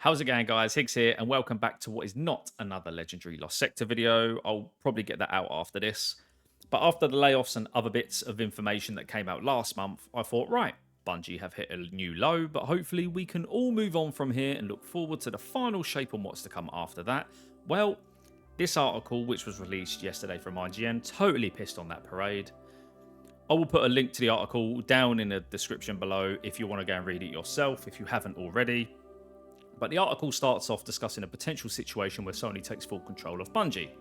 How's it going, guys? Higgs here, and welcome back to what is not another legendary Lost Sector video. I'll probably get that out after this. But after the layoffs and other bits of information that came out last month, I thought, right, Bungie have hit a new low, but hopefully we can all move on from here and look forward to the final shape on what's to come after that. Well, this article, which was released yesterday from IGN, totally pissed on that parade. I will put a link to the article down in the description below if you want to go and read it yourself, if you haven't already. But the article starts off discussing a potential situation where Sony takes full control of Bungie.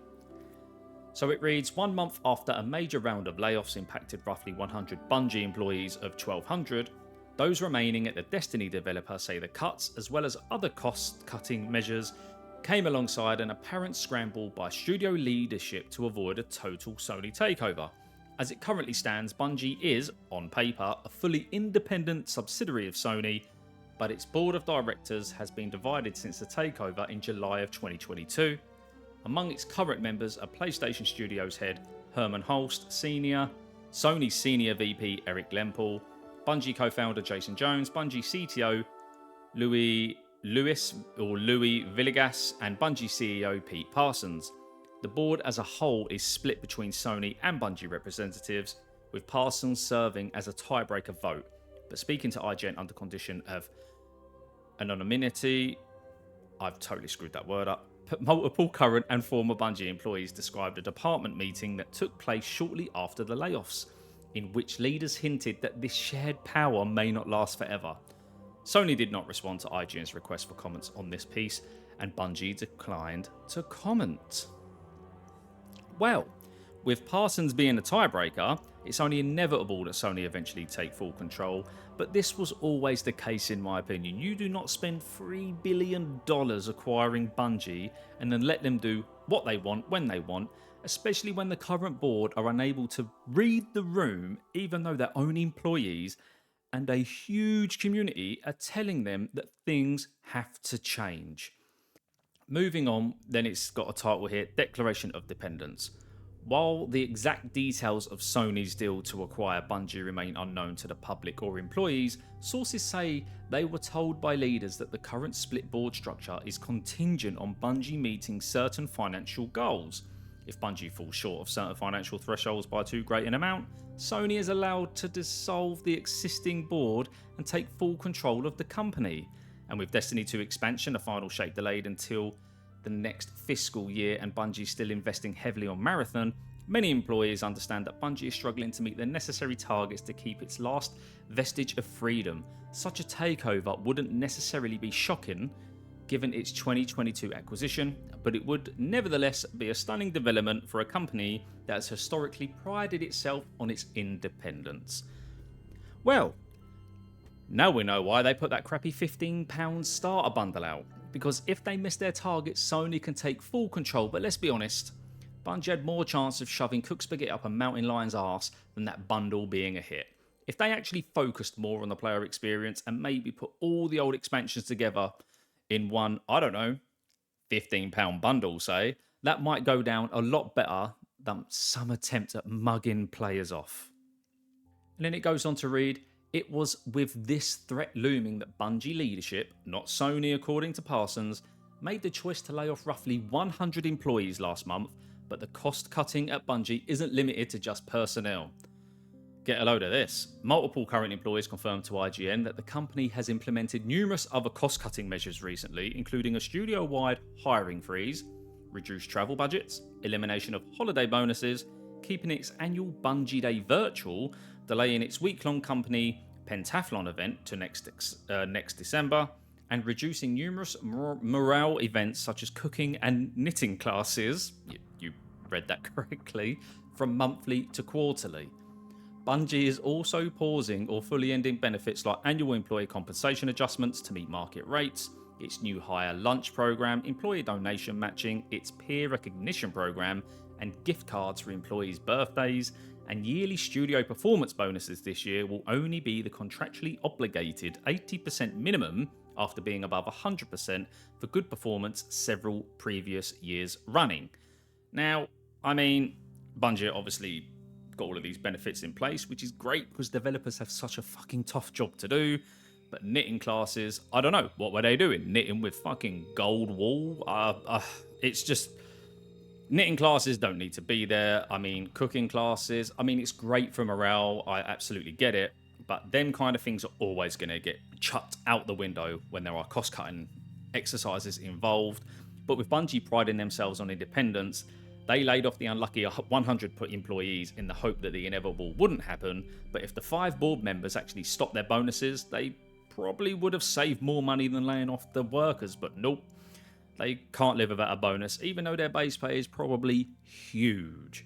So it reads, 1 month after a major round of layoffs impacted roughly 100 Bungie employees of 1,200, those remaining at the Destiny developer say the cuts, as well as other cost-cutting measures, came alongside an apparent scramble by studio leadership to avoid a total Sony takeover. As it currently stands, Bungie is, on paper, a fully independent subsidiary of Sony, but its board of directors has been divided since the takeover in July of 2022. Among its current members are PlayStation Studios head Herman Holst Sr., Sony's senior VP Eric Lempel, Bungie co-founder Jason Jones, Bungie CTO Louis Villegas, and Bungie CEO Pete Parsons. The board as a whole is split between Sony and Bungie representatives, with Parsons serving as a tiebreaker vote. But speaking to IGN under condition of anonymity, I've totally screwed that word up. But multiple current and former Bungie employees described a department meeting that took place shortly after the layoffs, in which leaders hinted that this shared power may not last forever. Sony did not respond to IGN's request for comments on this piece, and Bungie declined to comment. Well, with Parsons being a tiebreaker, it's only inevitable that Sony eventually take full control, but this was always the case in my opinion. You do not spend $3 billion acquiring Bungie and then let them do what they want when they want, especially when the current board are unable to read the room, even though their own employees and a huge community are telling them that things have to change. Moving on, then it's got a title here, Declaration of Dependence. While the exact details of Sony's deal to acquire Bungie remain unknown to the public or employees, sources say they were told by leaders that the current split board structure is contingent on Bungie meeting certain financial goals. If Bungie falls short of certain financial thresholds by too great an amount, Sony is allowed to dissolve the existing board and take full control of the company. And with Destiny 2 expansion, a final shape delayed until the next fiscal year and Bungie still investing heavily on Marathon, many employees understand that Bungie is struggling to meet the necessary targets to keep its last vestige of freedom. Such a takeover wouldn't necessarily be shocking given its 2022 acquisition, but it would nevertheless be a stunning development for a company that has historically prided itself on its independence. Well, now we know why they put that crappy £15 starter bundle out. Because if they miss their targets, Sony can take full control, but let's be honest, Bungie had more chance of shoving cooked spaghetti up a mountain lion's arse than that bundle being a hit. If they actually focused more on the player experience and maybe put all the old expansions together in one, I don't know, £15 bundle, say, that might go down a lot better than some attempt at mugging players off. And then it goes on to read, it was with this threat looming that Bungie leadership, not Sony according to Parsons, made the choice to lay off roughly 100 employees last month, but the cost cutting at Bungie isn't limited to just personnel. Get a load of this. Multiple current employees confirmed to IGN that the company has implemented numerous other cost cutting measures recently, including a studio-wide hiring freeze, reduced travel budgets, elimination of holiday bonuses, keeping its annual Bungie Day virtual, delaying its week-long company pentathlon event to next December, and reducing numerous morale events such as cooking and knitting classes, you read that correctly, from monthly to quarterly. Bungie is also pausing or fully ending benefits like annual employee compensation adjustments to meet market rates, its new hire lunch program, employee donation matching, its peer recognition program, and gift cards for employees' birthdays, and yearly studio performance bonuses this year will only be the contractually obligated 80% minimum after being above 100% for good performance several previous years running. Now, I mean, Bungie obviously got all of these benefits in place, which is great because developers have such a fucking tough job to do. But knitting classes, I don't know. What were they doing? Knitting with fucking gold wool? It's just... Knitting classes don't need to be there. I mean, cooking classes, I mean, it's great for morale. I absolutely get it. But them kind of things are always going to get chucked out the window when there are cost-cutting exercises involved. But with Bungie priding themselves on independence, they laid off the unlucky 100 employees in the hope that the inevitable wouldn't happen. But if the 5 board members actually stopped their bonuses, they probably would have saved more money than laying off the workers. But nope, they can't live without a bonus, even though their base pay is probably huge.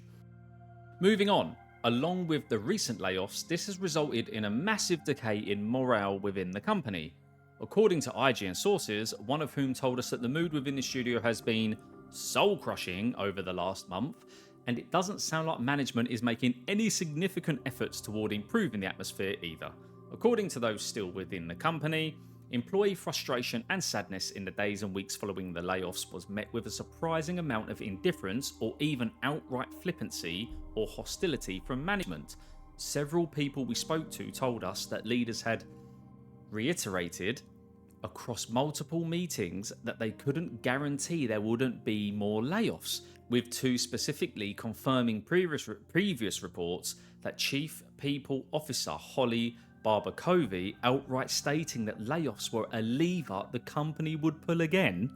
Moving on. Along with the recent layoffs, this has resulted in a massive decay in morale within the company. According to IGN sources, one of whom told us that the mood within the studio has been soul-crushing over the last month, and it doesn't sound like management is making any significant efforts toward improving the atmosphere either. According to those still within the company, employee frustration and sadness in the days and weeks following the layoffs was met with a surprising amount of indifference or even outright flippancy or hostility from management. Several people we spoke to told us that leaders had reiterated across multiple meetings that they couldn't guarantee there wouldn't be more layoffs, with 2 specifically confirming previous reports that Chief People Officer Holly Barbakovi outright stating that layoffs were a lever the company would pull again.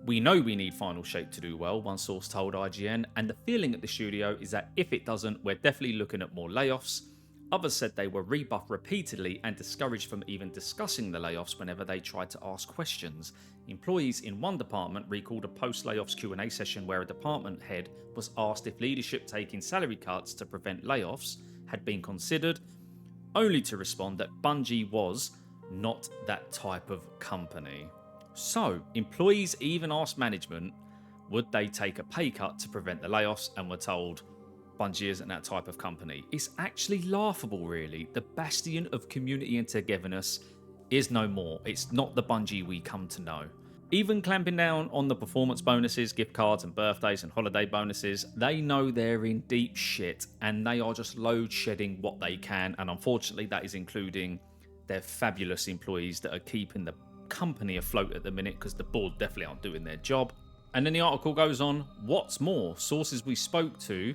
We know we need Final Shape to do well, one source told IGN, and the feeling at the studio is that if it doesn't, we're definitely looking at more layoffs. Others said they were rebuffed repeatedly and discouraged from even discussing the layoffs whenever they tried to ask questions. Employees in one department recalled a post-layoffs Q&A session where a department head was asked if leadership taking salary cuts to prevent layoffs had been considered, only to respond that Bungie was not that type of company. So, employees even asked management would they take a pay cut to prevent the layoffs and were told Bungie isn't that type of company. It's actually laughable, really. The bastion of community and togetherness is no more. It's not the Bungie we come to know. Even clamping down on the performance bonuses, gift cards and birthdays and holiday bonuses, they know they're in deep shit and they are just load shedding what they can, and unfortunately that is including their fabulous employees that are keeping the company afloat at the minute, because the board definitely aren't doing their job. And then the article goes on, what's more, sources we spoke to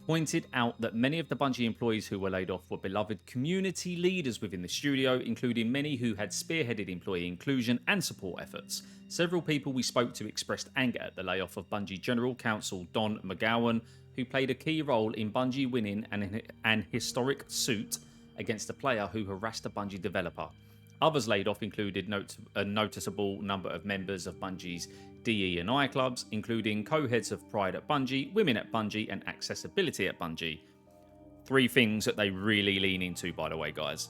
pointed out that many of the Bungie employees who were laid off were beloved community leaders within the studio, including many who had spearheaded employee inclusion and support efforts. Several people we spoke to expressed anger at the layoff of Bungie General Counsel Don McGowan, who played a key role in Bungie winning an historic suit against a player who harassed a Bungie developer. Others laid off included a noticeable number of members of Bungie's DE&I clubs, including co-heads of Pride at Bungie, Women at Bungie, and Accessibility at Bungie. 3 things that they really lean into, by the way, guys.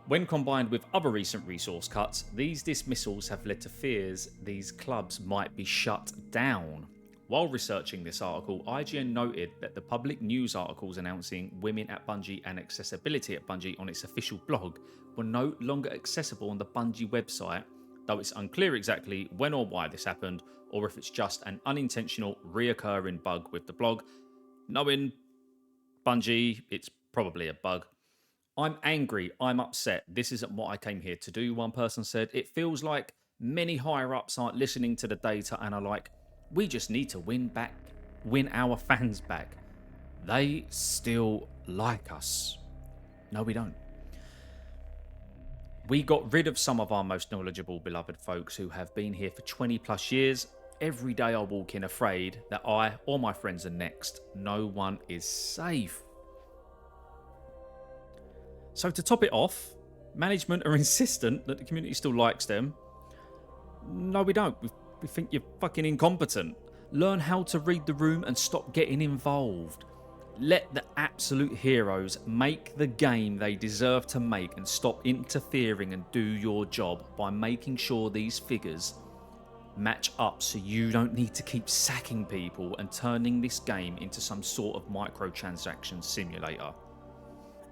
When combined with other recent resource cuts, these dismissals have led to fears these clubs might be shut down. While researching this article, IGN noted that the public news articles announcing Women at Bungie and Accessibility at Bungie on its official blog were no longer accessible on the Bungie website, though it's unclear exactly when or why this happened, or if it's just an unintentional reoccurring bug with the blog. Knowing Bungie, it's probably a bug. I'm angry, I'm upset, this isn't what I came here to do, one person said. It feels like many higher-ups aren't listening to the data and are like, we just need to win our fans back. They still like us. No, we don't. We got rid of some of our most knowledgeable, beloved folks who have been here for 20 plus years. Every day I walk in afraid that I or my friends are next. No one is safe. So to top it off, management are insistent that the community still likes them. No, we don't. We think you're fucking incompetent. Learn how to read the room and stop getting involved. Let the absolute heroes make the game they deserve to make and stop interfering and do your job by making sure these figures match up so you don't need to keep sacking people and turning this game into some sort of microtransaction simulator.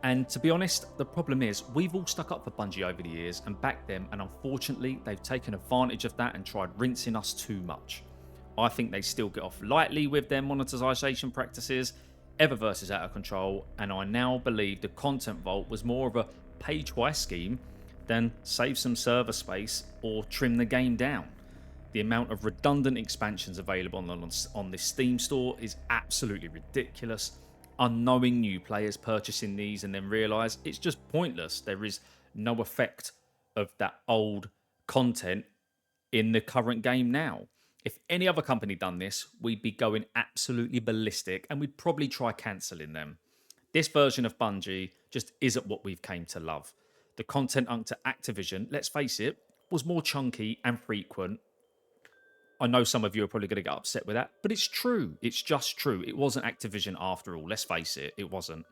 And to be honest, the problem is we've all stuck up for Bungie over the years and backed them, and unfortunately they've taken advantage of that and tried rinsing us too much. I think they still get off lightly with their monetization practices. Eververse is out of control, and I now believe the Content Vault was more of a pay twice scheme then save some server space or trim the game down. The amount of redundant expansions available on this Steam store is absolutely ridiculous. Unknowing new players purchasing these and then realise it's just pointless. There is no effect of that old content in the current game now. If any other company done this, we'd be going absolutely ballistic and we'd probably try cancelling them. This version of Bungie just isn't what we've came to love. The content under Activision, let's face it, was more chunky and frequent. I know some of you are probably going to get upset with that, but it's true. It's just true. It wasn't Activision after all. Let's face it, it wasn't.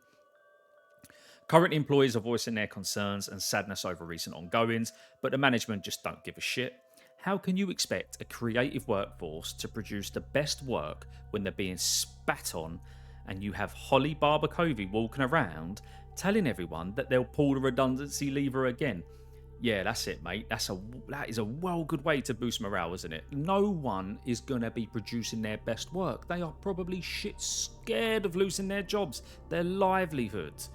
Current employees are voicing their concerns and sadness over recent ongoings, but the management just don't give a shit. How can you expect a creative workforce to produce the best work when they're being spat on and you have Holly Barbacovi walking around telling everyone that they'll pull the redundancy lever again? Yeah, that's it, mate. That is a well good way to boost morale, isn't it? No one is going to be producing their best work. They are probably shit scared of losing their jobs, their livelihoods.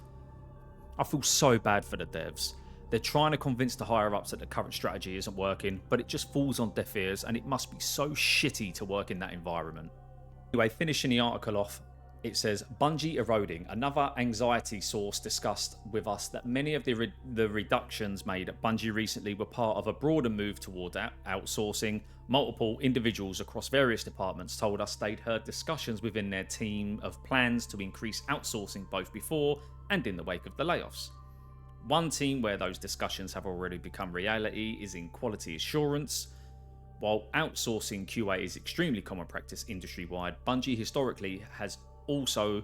I feel so bad for the devs. They're trying to convince the higher-ups that the current strategy isn't working, but it just falls on deaf ears, and it must be so shitty to work in that environment. Anyway, finishing the article off, it says, Bungie eroding. Another anxiety source discussed with us that many of the reductions made at Bungie recently were part of a broader move toward outsourcing. Multiple individuals across various departments told us they'd heard discussions within their team of plans to increase outsourcing both before and in the wake of the layoffs. One team where those discussions have already become reality is in quality assurance. While outsourcing QA is extremely common practice industry-wide, Bungie historically has also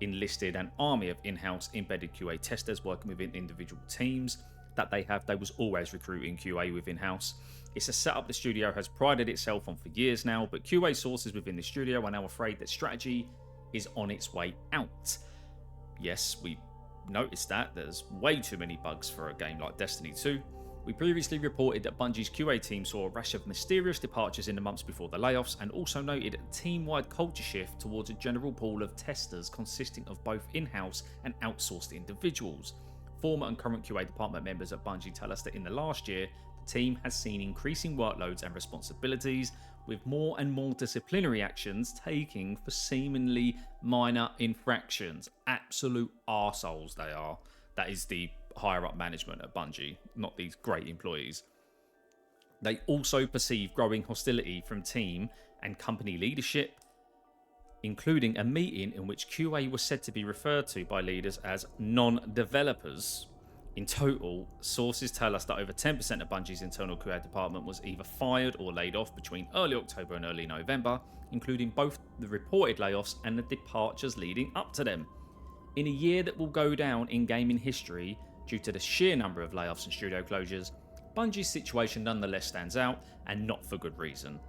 enlisted an army of in-house embedded QA testers working within individual teams that they have. They was always recruiting QA within house. It's a setup the studio has prided itself on for years now, but QA sources within the studio are now afraid that strategy is on its way out. Yes, we noticed that there's way too many bugs for a game like Destiny 2. We previously reported that Bungie's QA team saw a rash of mysterious departures in the months before the layoffs, and also noted a team-wide culture shift towards a general pool of testers consisting of both in-house and outsourced individuals. Former and current QA department members at Bungie tell us that in the last year, the team has seen increasing workloads and responsibilities, with more and more disciplinary actions taking for seemingly minor infractions. Absolute arseholes they are. That is the higher up management at Bungie, not these great employees. They also perceive growing hostility from team and company leadership, including a meeting in which QA was said to be referred to by leaders as non-developers. In total, sources tell us that over 10% of Bungie's internal QA department was either fired or laid off between early October and early November, including both the reported layoffs and the departures leading up to them. In a year that will go down in gaming history due to the sheer number of layoffs and studio closures, Bungie's situation nonetheless stands out, and not for good reason.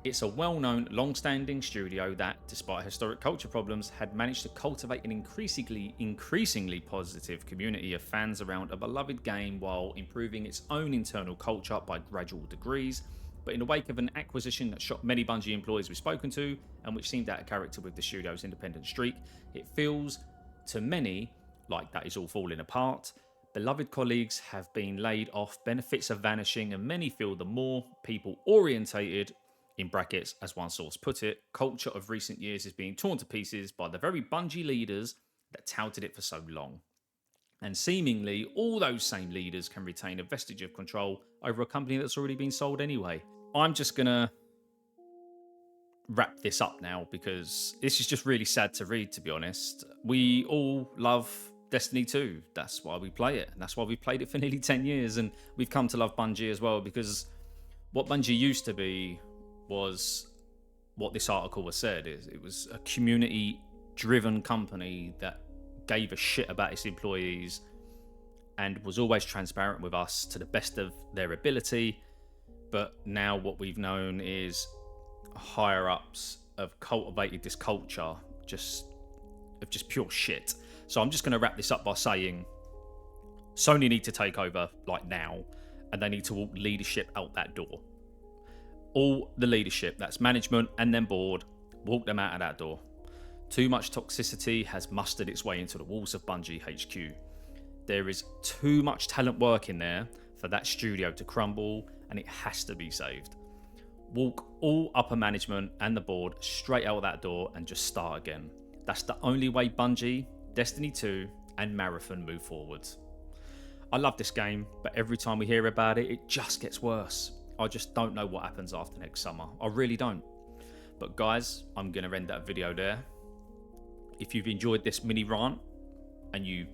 It's a well-known, long-standing studio that, despite historic culture problems, had managed to cultivate an increasingly positive community of fans around a beloved game while improving its own internal culture by gradual degrees. But in the wake of an acquisition that shocked many Bungie employees we've spoken to, and which seemed out of character with the studio's independent streak, it feels to many like that is all falling apart. Beloved colleagues have been laid off, benefits are vanishing, and many feel the more people-orientated, in brackets, as one source put it, culture of recent years is being torn to pieces by the very Bungie leaders that touted it for so long. And seemingly, all those same leaders can retain a vestige of control over a company that's already been sold anyway. I'm just going to wrap this up now because this is just really sad to read, to be honest. We all love Destiny 2. That's why we play it. And that's why we've played it for nearly 10 years. And we've come to love Bungie as well, because what Bungie used to be was what this article was said is. It was a community-driven company that gave a shit about its employees and was always transparent with us to the best of their ability. But now what we've known is higher-ups have cultivated this culture of just pure shit. So I'm just going to wrap this up by saying Sony need to take over like now, and they need to walk leadership out that door. All the leadership, that's management and then board, walk them out of that door. Too much toxicity has mustered its way into the walls of Bungie HQ. There is too much talent working there for that studio to crumble, and it has to be saved. Walk all upper management and the board straight out that door and just start again. That's the only way Bungie, Destiny 2, and Marathon move forwards. I love this game, but every time we hear about it, it just gets worse. I just don't know what happens after next summer. I really don't. But guys, I'm going to end that video there. If you've enjoyed this mini rant and you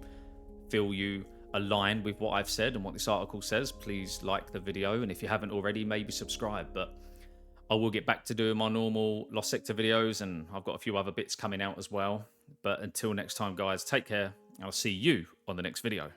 feel you align with what I've said and what this article says, please like the video. And if you haven't already, maybe subscribe. But I will get back to doing my normal Lost Sector videos, and I've got a few other bits coming out as well. But until next time, guys, take care. I'll see you on the next video.